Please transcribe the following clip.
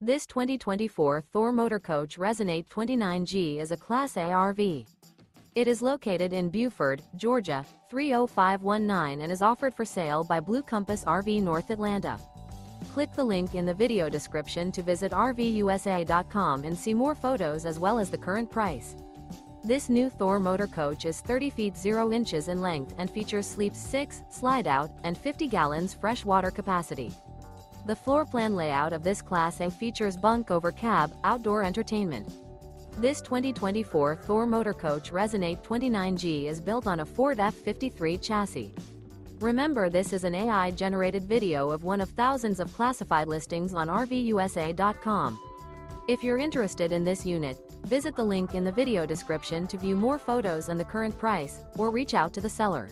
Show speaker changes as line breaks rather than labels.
This 2024 Thor Motor Coach Resonate 29G is a Class A RV. It is located in Buford, Georgia, 30519 and is offered for sale by Blue Compass RV North Atlanta. Click the link in the video description to visit RVUSA.com and see more photos as well as the current price. This new Thor Motor Coach is 30 feet 0 inches in length and features sleeps 6, slide-out, and 50 gallons fresh water capacity. The floor plan layout of this Class A features Bunk Over Cab, outdoor entertainment. This 2024 Thor Motor Coach Resonate 29G is built on a Ford F-53 chassis. Remember, this is an AI-generated video of one of thousands of classified listings on RVUSA.com. If you're interested in this unit, visit the link in the video description to view more photos and the current price, or reach out to the seller.